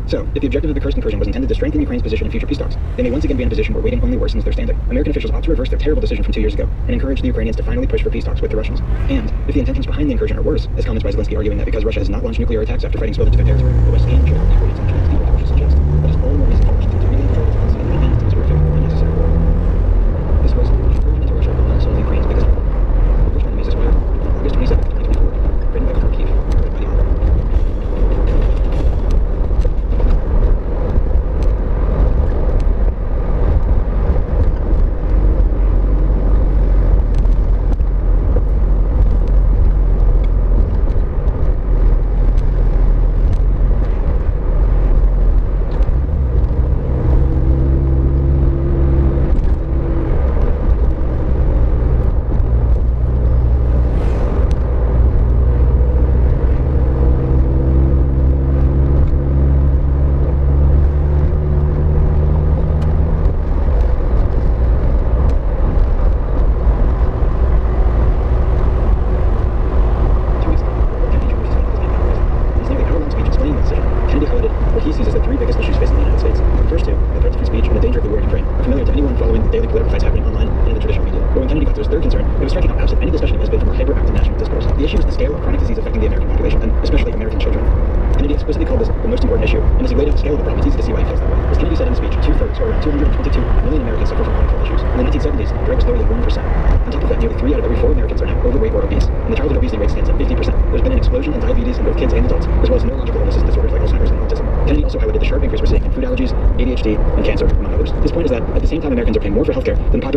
So, if the objective of the Kursk incursion was intended to strengthen Ukraine's position in future peace talks, they may once again be in a position where waiting only worsens their standing. American officials ought to reverse their terrible decision from 2 years ago and encourage the Ukrainians to finally push for peace talks with the Russians. And if the intentions behind the incursion are worse, as comments by Zelensky arguing that because Russia has not launched nuclear attacks after fighting spilled into their territory, the West can show equal intentions, the officials suggest. That is all the more reason for Washington to really control its policy and not end this horrific, unnecessary war. This was an incursion into Russia will not solve Ukraine's biggest problem. The Richmond Mesa Square, August 27, 2024, written by Kharkiv, read by the author.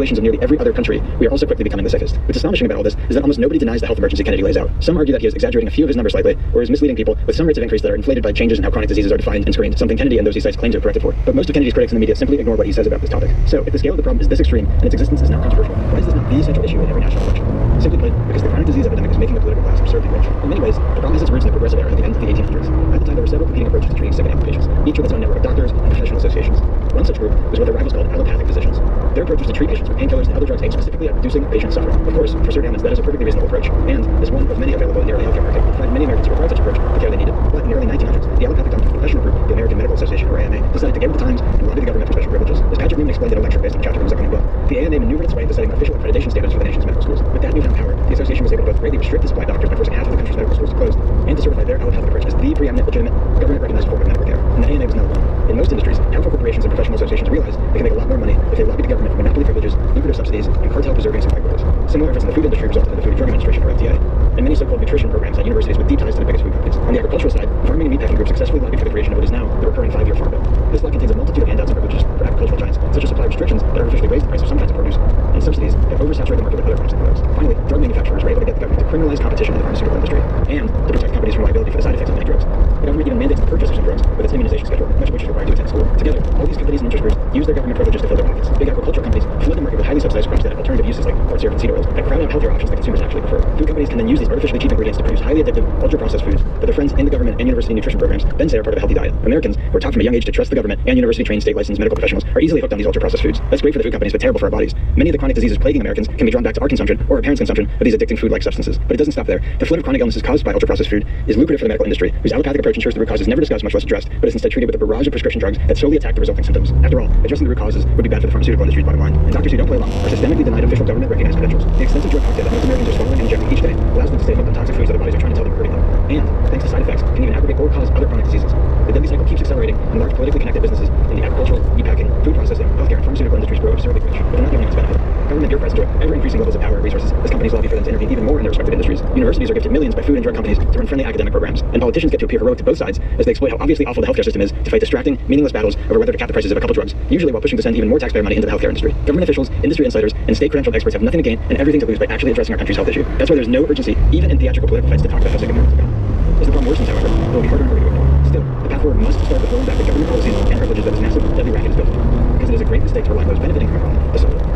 Of nearly every other country, we are also quickly becoming the safest. What's astonishing about all this is that almost nobody denies the health emergency Kennedy lays out. Some argue that he is exaggerating a few of his numbers slightly, or is misleading people with some rates of increase that are inflated by changes in how chronic diseases are defined and screened, something Kennedy and those he cites claim to have corrected for. But most of Kennedy's critics in the media simply ignore what he says about this topic. So, if the scale of the problem is this extreme, and its existence is not controversial, why is this not the central issue in every national election? Simply put, because the chronic disease epidemic is making the political class absurdly rich. In many ways, the problem has its roots in the progressive era at the end of the 1800s. At the time, there were several competing approaches to treating sick and ailing patients, each with its own network of doctors and professional associations. One such group was what their rivals called allopathic physicians. Their approach was to treat patients with painkillers and other drugs aimed specifically at reducing the patient's suffering. Of course, for certain ailments, that is a perfectly reasonable approach, and is one of many available in the early healthcare market. In fact, many Americans required such approach the care they needed. But in the early 1900s, the allopathic dominant professional group, the American Medical Association, or AMA, decided to get with the times and lobby the government for special privileges. As Patrick Newman explained in a lecture based on a chapter from his upcoming book, the AMA maneuvered its way into setting official accreditation standards for the nation's medical schools. With that newfound power, the association was able to both greatly restrict the supply of doctors by forcing half of the country's medical schools to close, and to certify their allopathic approach as the preeminent, legitimate, government-recognized form of medical care. And the AMA was not alone. In most industries, powerful corporations and professional associations realized they can make a lot more money if they lobby the government for monopoly privileges, lucrative subsidies, and cartel-preserving supply quotas. Similar efforts in the food industry resulted in the Food and Drug Administration, or FDA, and many so-called nutrition programs at universities with deep ties to the biggest food companies. On the agricultural side, farming and meatpacking groups successfully lobbied for the creation of what is now the recurring 5-year Farm Bill. This law contains a multitude of handouts and privileges for agricultural giants, such as supply restrictions that artificially raise the price of some kinds of produce, and subsidies that oversaturate the market with other promising products. Finally, drug manufacturers were able to get the government to criminalize competition in the pharmaceutical industry, and to protect companies from liability for the side effects of many drugs. The government even mandates the purchase of some drugs with its immunization schedule, much of which is required to attend school. Together, all these companies and interest groups use their government privileges to fill their pockets. Big agricultural companies flood the market with highly subsidized crops that have alternative uses like corn syrup and seed oils that crowd out healthier options that consumers actually prefer. Food companies can then use these artificially cheap ingredients to produce highly addictive, ultra-processed foods that their friends in the government and university nutrition programs then say are part of a healthy diet. Americans, who are taught from a young age to trust the government and university-trained, state-licensed medical professionals, are easily hooked on these ultra-processed foods. That's great for the food companies, but terrible for our bodies. Many of the chronic diseases plaguing Americans can be drawn back to our consumption or our parents' consumption of these addicting food-like substances. But it doesn't stop there. The flood of chronic illnesses caused by ultra-processed food is lucrative for the medical industry, whose allopathic approach ensures the root cause is never discussed, much less addressed, but is instead treated with a barrage of prescription drugs that solely attack the resulting symptoms. After all, addressing the root causes would be bad for the pharmaceutical industry's bottom line, and doctors who don't play along are systemically denied official government-recognized credentials. The extensive drug cocktail that most Americans are swallowing and injecting each day allows them to stay hooked on toxic foods that their bodies are trying to tell them are hurting them. And, thanks to side effects, can even aggravate or cause other chronic diseases. The deadly cycle keeps accelerating, and large politically connected businesses in the agricultural, meatpacking, food processing, healthcare, and pharmaceutical industries grow absurdly rich. But they're not the only ones benefit. Government bureaucrats enjoy ever-increasing levels of power and resources as companies lobby for them to intervene even more in their respective industries. Universities are gifted millions by food and drug companies to run friendly academic programs, and politicians get to appear heroic to both sides as they exploit how obviously awful the healthcare system is to fight distracting, meaningless battles over whether to cap the prices of a couple drugs, usually while pushing to send even more taxpayer money into the healthcare industry. Government officials, industry insiders, and state-credentialed experts have nothing to gain and everything to lose by actually addressing our country's health issue. That's why there's no urgency, even in theatrical political fights, to talk about how sick Americans have become. As the problem worsens, however, it will be harder and harder to ignore. Still, the path forward must start with rolling back the government policies and privileges that this massive, deadly racket is built on, because it is a great mistake to rely on those benefiting from a problem to solve it.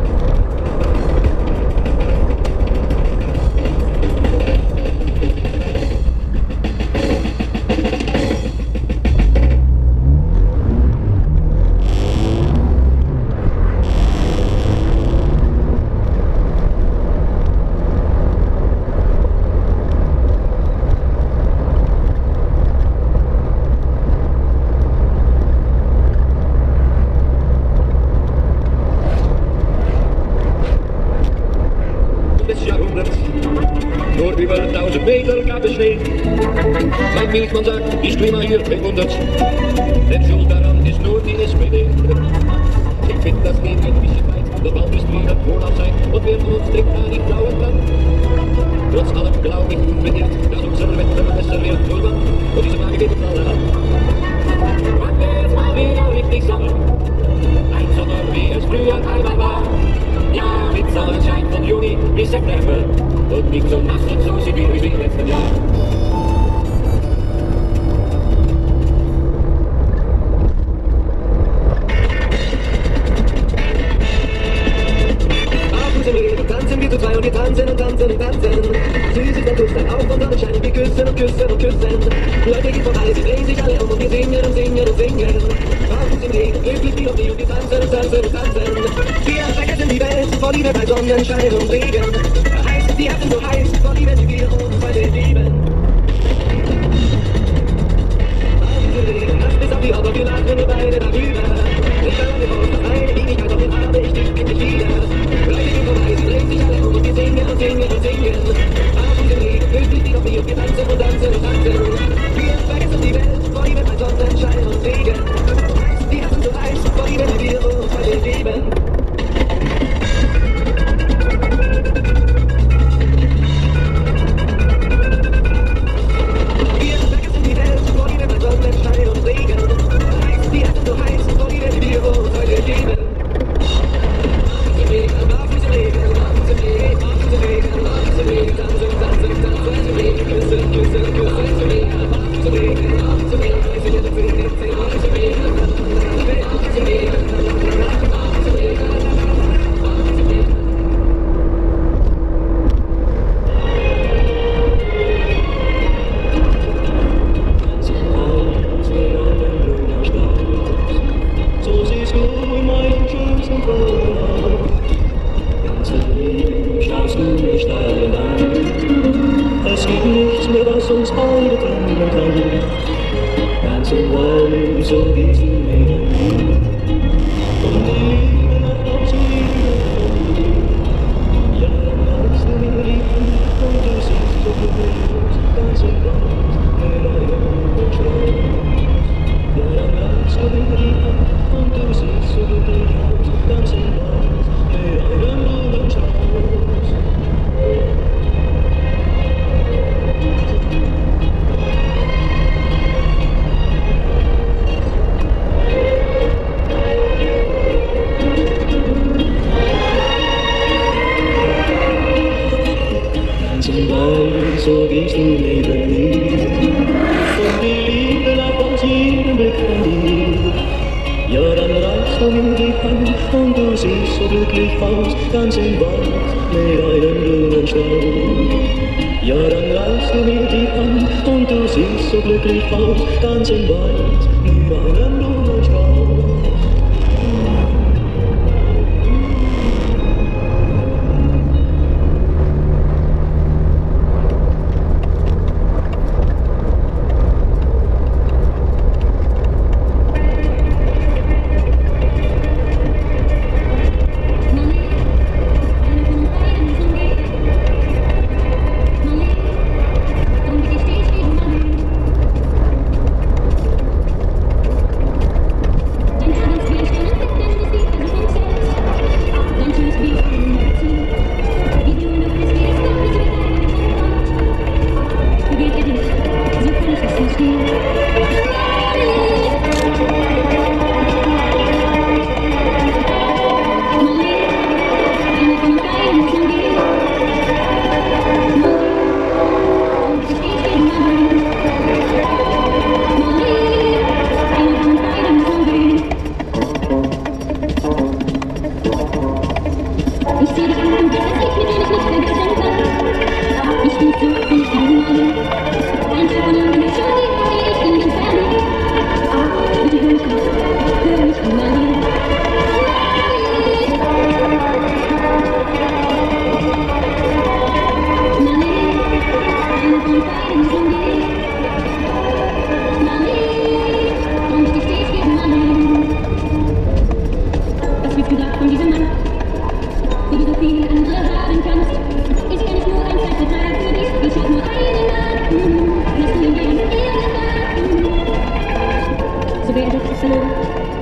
Herr Milchmann sagt, ich tu immer hier bewundert. Denn schuld daran ist nur die SPD. Ich find, das geht ein bisschen weit, der Baum ist wieder Urlaubszeit und wir uns denkt an die blauen Land. Trotz allem glaube ich unbedingt, dass unser Wetter besser wird, Urban, und diese Frage geht uns alle an. Wann wird's mal wieder richtig Sommer? Ein Sommer, wie es früher einmal war. Ja, mit Sonnenschein von Juni bis September und nicht so nass und so sieht wie im letzten Jahr. Tanzen wir zu zwei und wir tanzen und tanzen und tanzen. Süß ist der Kuss, dann auf und Sonnenschein und wir küssen und küssen und küssen. Leute gehen vorbei, sie drehen sich alle um und wir singen und singen und singen. Barfuß im Regen, glücklich wie noch nie und wir tanzen und tanzen und tanzen. Wir vergessen die Welt vor Liebe bei Sonnenschein und Regen. Heiß, die Herzen so heiß, vor Liebe, die wir uns heute lieben. Barfuß im Regen, nass bis auf die Haut und wir lachen wir beide darüber. Ich kann mir aus, eine Ewigkeit auf den habe ich dich endlich wieder. Leute gehen vorbei, sie drehen sich alle um und wir singen und singen und singen. Barfuß im Regen, glücklich wie noch nie und wir tanzen und tanzen und tanzen. Wir vergessen die Welt vor Liebe bei Sonnenschein und Regen. Heiß, die Herzen so heiß, vor Liebe, die wir uns heute lieben. Wir vergessen die Welt vor Liebe bei Sonnenschein und Regen. Heiß, die Herzen so heiß, vor Liebe, die wir uns heute lieben. So siehst du in meinem schönsten Traum. Ganz verliebt schaust du mich darin an. Es gibt nichts mehr, was uns beide trennen kann. Ganz im Wald, so gehst du mir hin. Und die Liebe nach außen ja, magst du mir lieben. Und du siehst so glücklich aus. Ganz im Wald, mit einem Schwein. Ja, dann magst du mir lieben. Und du siehst so glücklich aus. Ganz im Wald, mit einem Blumenstrauß. Ganz im Wald, so gehst du neben mir. Und die Liebe nach aus jedem Blick von dir. Ja, dann reichst du mir die Hand und du siehst so glücklich aus, ganz im Wald mit einem Blumenstrauß. Ja, dann reichst du mir die Hand und du siehst so glücklich aus, ganz im Wald mit einem Blumenstrauß. Reduction.